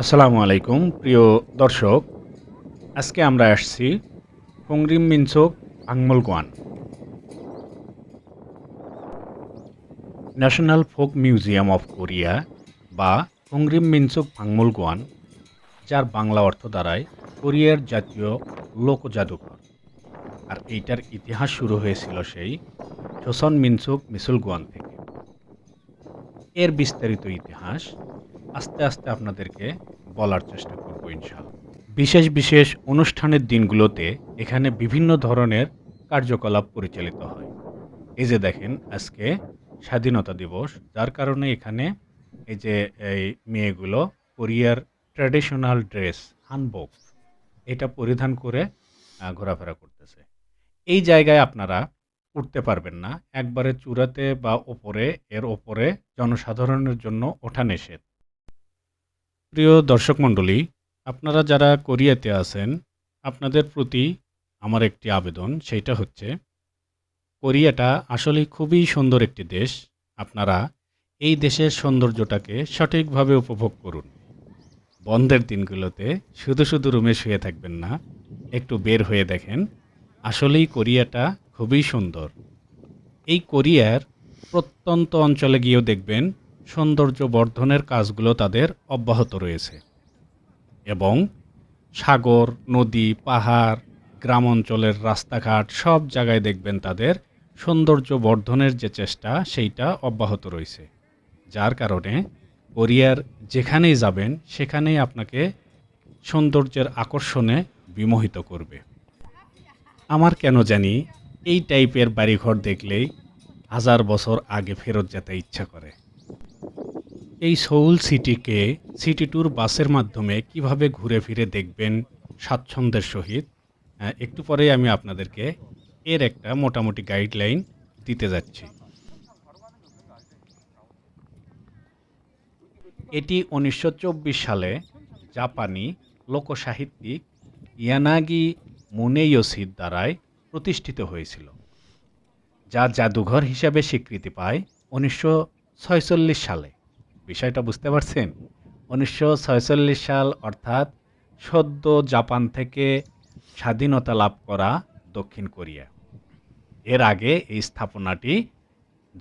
আসসালামু আলাইকুম প্রিয় দর্শক। আজকে আমরা আসছি ফংরিমমিনসোক আংমলগোয়ান national folk museum of Korea বা ফংরিমমিনসোক আংমলগোয়ান, যার বাংলা অর্থ দাঁড়ায় কোরিয়ার জাতীয় লোক জাদুঘর। আর এইটার ইতিহাস শুরু হয়েছিল সেই জোসন মিনসোক মিসুলগোয়ান থেকে। এর বিস্তারিত ইতিহাস আস্তে আস্তে আপনাদেরকে বলার চেষ্টা করব ইনশাআল্লাহ। বিশেষ বিশেষ অনুষ্ঠানের দিনগুলোতে এখানে বিভিন্ন ধরনের কার্যকলাপ পরিচালিত হয়। এই যে দেখেন, আজকে স্বাধীনতা দিবস, যার কারণে এখানে এই যে এই মেয়েগুলো কোরিয়ার ট্র্যাডিশনাল ড্রেস হানবক এটা পরিধান করে ঘোরাফেরা করতেছে। এই জায়গায় আপনারা উঠতে পারবেন না, একবারে চূড়াতে বা ওপরে, এর ওপরে জনসাধারণের জন্য ওঠা নিষেধ। প্রিয় দর্শক মণ্ডলী, আপনারা যারা কোরিয়াতে আছেন, আপনাদের প্রতি আমার একটি আবেদন, সেইটা হচ্ছে কোরিয়াটা আসলে খুবই সুন্দর একটি দেশ। আপনারা এই দেশের সৌন্দর্যটাকে সঠিকভাবে উপভোগ করুন। বন্ধের দিনগুলোতে শুধু শুধু রুমে শুয়ে থাকবেন না, একটু বের হয়ে দেখেন। আসলেই কোরিয়াটা খুবই সুন্দর। এই কোরিয়ার প্রত্যন্ত অঞ্চলে গিয়েও দেখবেন সৌন্দর্য বর্ধনের কাজগুলো তাদের অব্যাহত রয়েছে, এবং সাগর, নদী, পাহাড়, গ্রাম অঞ্চলের রাস্তাঘাট সব জায়গায় দেখবেন তাদের সৌন্দর্য বর্ধনের যে চেষ্টা সেইটা অব্যাহত রয়েছে। যার কারণে কোরিয়ার যেখানেই যাবেন সেখানেই আপনাকে সৌন্দর্যের আকর্ষণে বিমোহিত করবে। আমার কেন জানি এই টাইপের বাড়িঘর দেখলেই হাজার বছর আগে ফেরত যেতে ইচ্ছা করে। এই সউল সিটিকে সিটি ট্যুর বাসের মাধ্যমে কিভাবে ঘুরে ফিরে দেখবেন স্বাচ্ছন্দ্যের সহিত, একটু পরেই আমি আপনাদেরকে এর একটা মোটামুটি গাইডলাইন দিতে যাচ্ছি। এটি ১৯২৪ সালে জাপানি লোকসাহিত্যিক ইয়ানাগি মুনেয়োশির দ্বারায় প্রতিষ্ঠিত হয়েছিল, যা জাদুঘর হিসাবে স্বীকৃতি পায় ১৯৪৬ সালে। বিষয়টা বুঝতে পারছেন? ১৯৪৬ সাল অর্থাৎ সদ্য জাপান থেকে স্বাধীনতা লাভ করা দক্ষিণ কোরিয়া। এর আগে এই স্থাপনাটি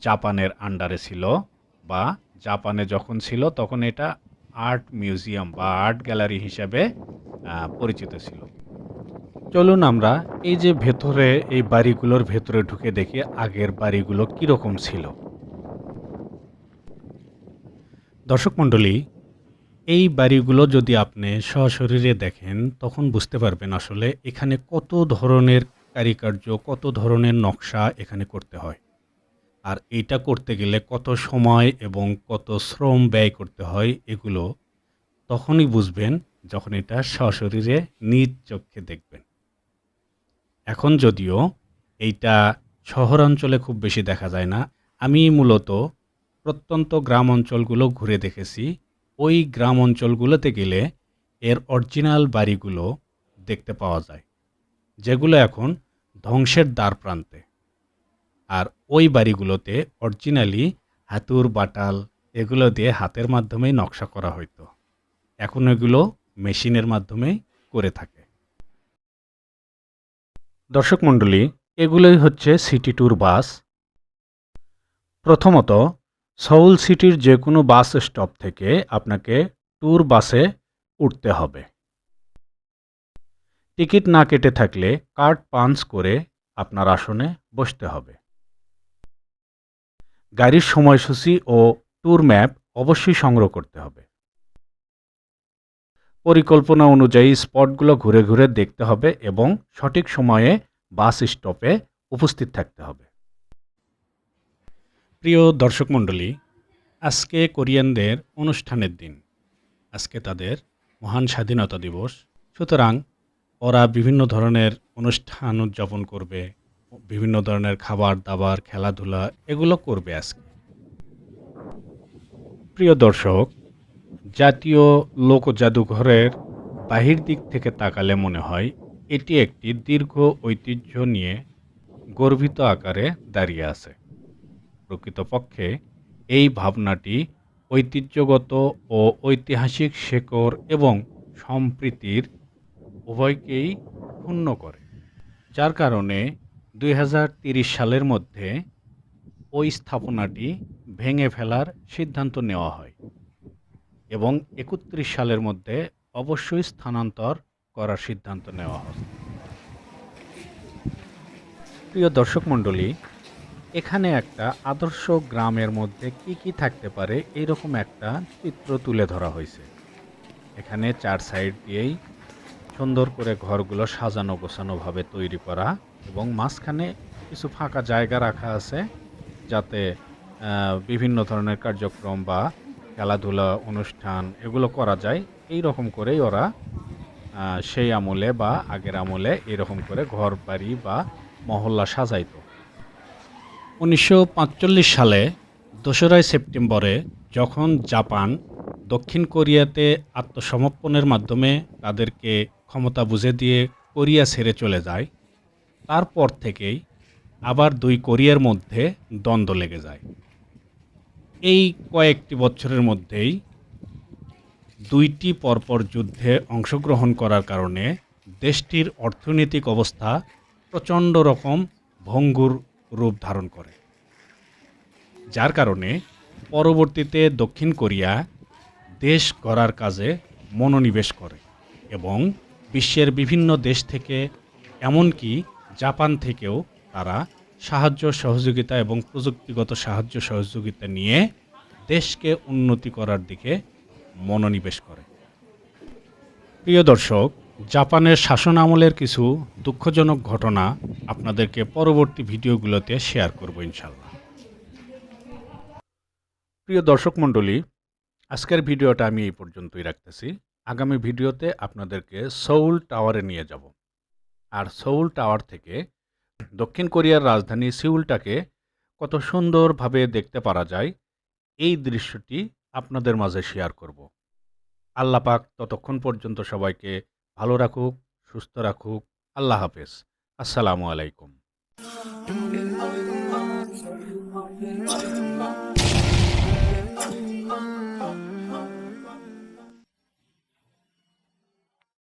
জাপানের আন্ডারে ছিল, বা জাপানে যখন ছিল তখন এটা আর্ট মিউজিয়াম বা আর্ট গ্যালারি হিসাবে পরিচিত ছিল। চলুন আমরা এই যে ভেতরে, এই বাড়িগুলোর ভেতরে ঢুকে দেখি আগের বাড়িগুলো কীরকম ছিল। দর্শক মণ্ডলী, এই বাড়িগুলো যদি আপনি সশরীরে দেখেন তখন বুঝতে পারবেন আসলে এখানে কত ধরনের কারিকার্য, কত ধরনের নকশা এখানে করতে হয়। আর এইটা করতে গেলে কত সময় এবং কত শ্রম ব্যয় করতে হয়, এগুলো তখনই বুঝবেন যখন এটা সশরীরে নিজ চোখে দেখবেন। এখন যদিও এইটা শহরাঞ্চলে খুব বেশি দেখা যায় না, আমি মূলত প্রত্যন্ত গ্রাম অঞ্চলগুলো ঘুরে দেখেছি। ওই গ্রাম অঞ্চলগুলোতে গেলে এর অরিজিনাল বাড়িগুলো দেখতে পাওয়া যায়, যেগুলো এখন ধ্বংসের দ্বার প্রান্তে। আর ওই বাড়িগুলোতে অরিজিনালি হাতুর বাটাল এগুলো দিয়ে হাতের মাধ্যমেই নকশা করা হতো, এখন এগুলো মেশিনের মাধ্যমেই করে থাকে। দর্শক মণ্ডলী, এগুলোই হচ্ছে সিটি ট্যুর বাস। প্রথমত, সউল সিটির যে কোনো বাস স্টপ থেকে আপনাকে ট্যুর বাসে উঠতে হবে। টিকিট না কেটে থাকলে কার্ড পাঞ্চ করে আপনার আসনে বসতে হবে। গাড়ির সময়সূচি ও ট্যুর ম্যাপ অবশ্যই সংগ্রহ করতে হবে। পরিকল্পনা অনুযায়ী স্পটগুলো ঘুরে ঘুরে দেখতে হবে এবং সঠিক সময়ে বাস স্টপে উপস্থিত থাকতে হবে। প্রিয় দর্শক মণ্ডলী, আজকে কোরিয়ানদের অনুষ্ঠানের দিন। আজকে তাদের মহান স্বাধীনতা দিবস। সুতরাং ওরা বিভিন্ন ধরনের অনুষ্ঠান উদযাপন করবে, বিভিন্ন ধরনের খাবার দাবার, খেলাধুলা এগুলো করবে আজকে। প্রিয় দর্শক, জাতীয় লোক জাদুঘরের বাহির দিক থেকে তাকালে মনে হয় এটি একটি দীর্ঘ ঐতিহ্য নিয়ে গর্বিত আকারে দাঁড়িয়ে আছে। প্রকৃতপক্ষে এই ভাবনাটি ঐতিহ্যগত ও ঐতিহাসিক শেকড় এবং সম্প্রীতির উভয়কেই ক্ষুণ্ণ করে, যার কারণে ২০৩০ সালের মধ্যে ওই স্থাপনাটি ভেঙে ফেলার সিদ্ধান্ত নেওয়া হয় এবং ৩১ সালের মধ্যে অবশ্যই স্থানান্তর করার সিদ্ধান্ত নেওয়া হয়। প্রিয় দর্শক মণ্ডলী, এখানে একটা আদর্শ গ্রামের মধ্যে কি কি থাকতে পারে এইরকম একটা চিত্র তুলে ধরা হয়েছে। এখানে ৪ সাইড দিয়েই সুন্দর করে ঘরগুলো সাজানো গোছানোভাবে তৈরি করা এবং মাঝখানে কিছু ফাঁকা জায়গা রাখা আছে, যাতে বিভিন্ন ধরনের কার্যক্রম বা খেলাধুলা অনুষ্ঠান এগুলো করা যায়। এই রকম করেই ওরা সেই আমলে বা আগের আমলে এরকম করে ঘর বাড়ি বা মহল্লা সাজাইতো। ১৯৪৫ সালে ২রা সেপ্টেম্বরে যখন জাপান দক্ষিণ কোরিয়াতে আত্মসমর্পণের মাধ্যমে তাদেরকে ক্ষমতা বুঝে দিয়ে কোরিয়া ছেড়ে চলে যায়, তারপর থেকেই আবার দুই কোরিয়ার মধ্যে দ্বন্দ্ব লেগে যায়। এই কয়েকটি বছরের মধ্যেই দুইটি পরপর যুদ্ধে অংশগ্রহণ করার কারণে দেশটির অর্থনৈতিক অবস্থা প্রচণ্ড রকম ভঙ্গুর রূপ ধারণ করে, যার কারণে পরবর্তীতে দক্ষিণ কোরিয়া দেশ গড়ার কাজে মনোনিবেশ করে এবং বিশ্বের বিভিন্ন দেশ থেকে, এমনকি জাপান থেকেও তারা সাহায্য সহযোগিতা এবং প্রযুক্তিগত সাহায্য সহযোগিতা নিয়ে দেশকে উন্নতি করার দিকে মনোনিবেশ করে। প্রিয় দর্শক, জাপানের শাসন আমলের কিছু দুঃখজনক ঘটনা আপনাদেরকে পরবর্তী ভিডিওগুলোতে শেয়ার করব ইনশাল্লাহ। প্রিয় দর্শক মণ্ডলী, আজকের ভিডিওটা আমি এই পর্যন্তই রাখতেছি। আগামী ভিডিওতে আপনাদেরকে সেউল টাওয়ারে নিয়ে যাব, আর সেউল টাওয়ার থেকে দক্ষিণ কোরিয়ার রাজধানী সিউলটাকে কত সুন্দরভাবে দেখতে পারা যায় এই দৃশ্যটি আপনাদের মাঝে শেয়ার করব। আল্লাহ পাক ততক্ষণ পর্যন্ত সবাইকে ভালো রাখুক, সুস্থ রাখুক। আল্লাহ হাফেজ। আসসালামু আলাইকুম।